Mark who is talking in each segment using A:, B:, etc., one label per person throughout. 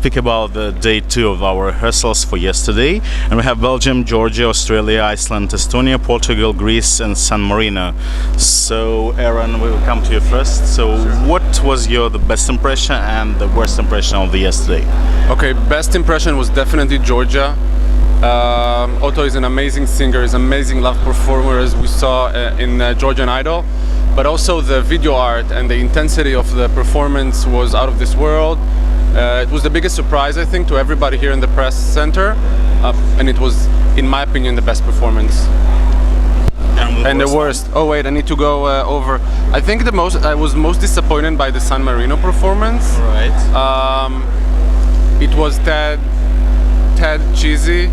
A: speak about the day 2 of our rehearsals for yesterday, and we have Belgium, Georgia, Australia, Iceland, Estonia, Portugal, Greece, and San Marino. So, Aaron, we will come to you first. So, what was the best impression and the worst impression of the yesterday?
B: Okay, best impression was definitely Georgia. Otto is an amazing singer, is an amazing live performer, as we saw in Georgian Idol. But also the video art and the intensity of the performance was out of this world. It was the biggest surprise, I think, to everybody here in the press center, and it was, in my opinion, the best performance. And the worst. Oh wait, I need to go over. I think I was most disappointed by the San Marino performance.
A: Right.
B: It was tad cheesy.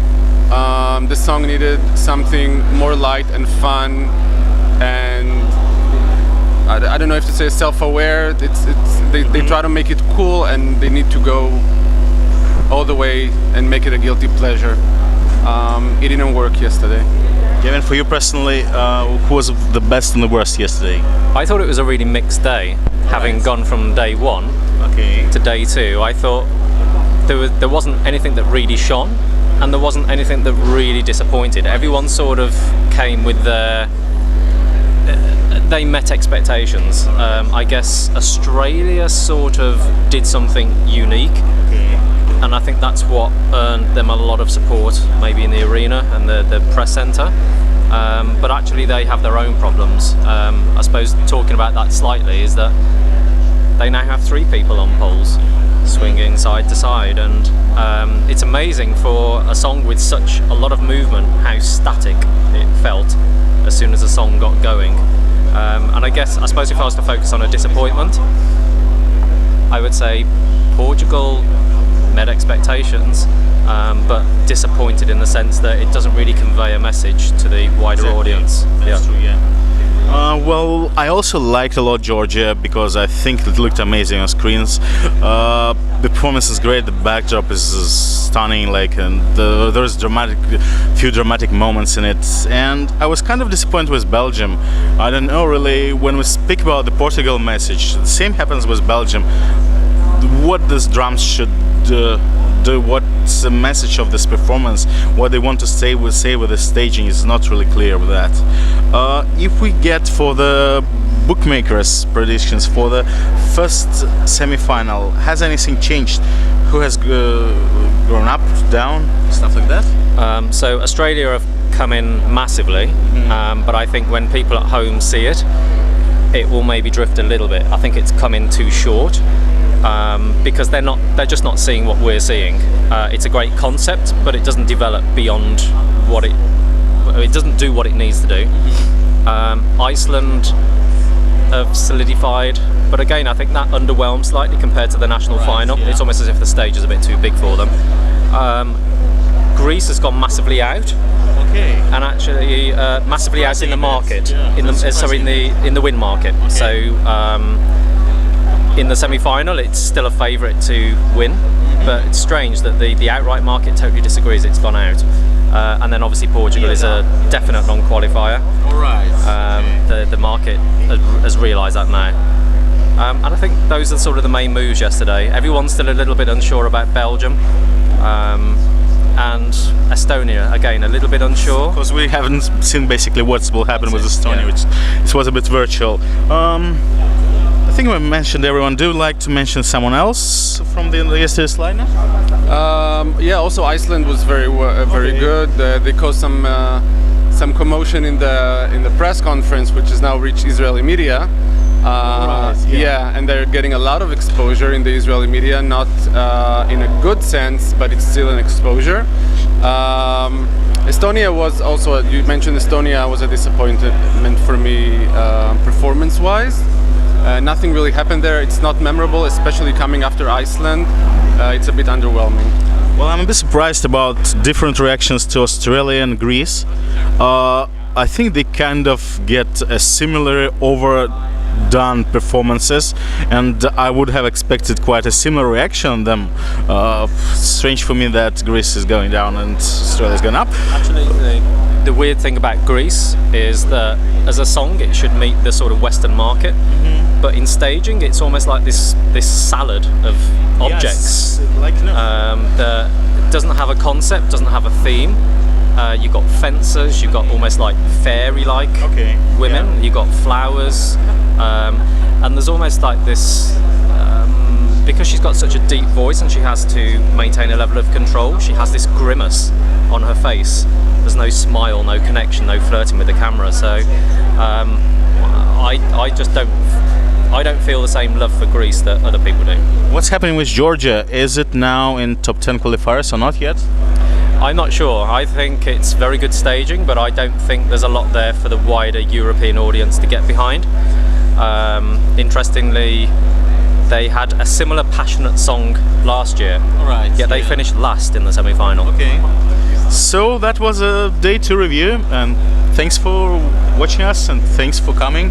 B: The song needed something more light and fun, and I don't know if to say self-aware. They try to make it cool, and they need to go all the way and make it a guilty pleasure. It didn't work yesterday.
A: Gavin, for you personally, who was the best and the worst yesterday?
C: I thought it was a really mixed day, having gone from day 1 to day 2. I thought there wasn't anything that really shone, and there wasn't anything that really disappointed. Everyone sort of came with they met expectations. I guess Australia sort of did something unique, and I think that's what earned them a lot of support, maybe in the arena and the press centre. But actually they have their own problems. I suppose talking about that slightly is that they now have 3 people on poles, swinging side to side, and it's amazing for a song with such a lot of movement how static it felt as soon as the song got going. And I suppose if I was to focus on a disappointment, I would say Portugal met expectations, but disappointed in the sense that it doesn't really convey a message to the wider audience.
A: That's true, yeah. Well, I also liked a lot Georgia because I think it looked amazing on screens. The performance is great, the backdrop is stunning, and there's few dramatic moments in it. And I was kind of disappointed with Belgium. I don't know really, when we speak about the Portugal message, the same happens with Belgium. What these drums should do, what's the message of this performance, what they want to say with the staging is not really clear with that. If we get for the bookmakers' predictions for the first semi-final, has anything changed? Who has grown up, down, stuff like that?
C: So Australia have come in massively, but I think when people at home see it, it will maybe drift a little bit. I think it's come in too short. Because they're just not seeing what we're seeing. It's a great concept, but it doesn't develop beyond what it doesn't do what it needs to do. Iceland have solidified, but again, I think that underwhelmed slightly compared to the national final. Yeah. It's almost as if the stage is a bit too big for them. Greece has gone massively out.
A: Okay.
C: And actually massively out in the market, in the win market. Okay. So. In the semi-final, it's still a favourite to win, but it's strange that the outright market totally disagrees. It's gone out, and then obviously Portugal is a definite non-qualifier.
A: All right.
C: The market has realised that now, and I think those are sort of the main moves yesterday. Everyone's still a little bit unsure about Belgium, and Estonia again a little bit unsure
A: because we haven't seen basically what will happen with Estonia, which it was a bit virtual. I think we mentioned everyone. Do you like to mention someone else from the yesterday's lineup?
B: Yeah, also Iceland was very good. They caused some commotion in the press conference, which has now reached Israeli media. Yeah, and they're getting a lot of exposure in the Israeli media, not in a good sense, but it's still an exposure. Estonia was also, you mentioned Estonia was a disappointment for me performance-wise. Nothing really happened there. It's not memorable, especially coming after Iceland. It's a bit underwhelming.
A: Well, I'm a bit surprised about different reactions to Australia and Greece. I think they kind of get a similar overdone performances, and I would have expected quite a similar reaction on them. Strange for me that Greece is going down and Australia is going up.
C: Actually, the weird thing about Greece is that as a song it should meet the sort of Western market, but in staging it's almost like this salad of objects that doesn't have a concept, doesn't have a theme. You've got fencers, you've got almost like fairy-like women, you've got flowers, and there's almost like this, because she's got such a deep voice and she has to maintain a level of control, she has this grimace on her face. There's no smile, no connection, no flirting with the camera. So I don't feel the same love for Greece that other people do.
A: What's happening with Georgia? Is it now in top 10 qualifiers or not yet?
C: I'm not sure. I think it's very good staging, but I don't think there's a lot there for the wider European audience to get behind. Interestingly, they had a similar passionate song last year, yet they finished last in the semi-final.
A: Okay. So that was a day 2 review, and thanks for watching us and thanks for coming.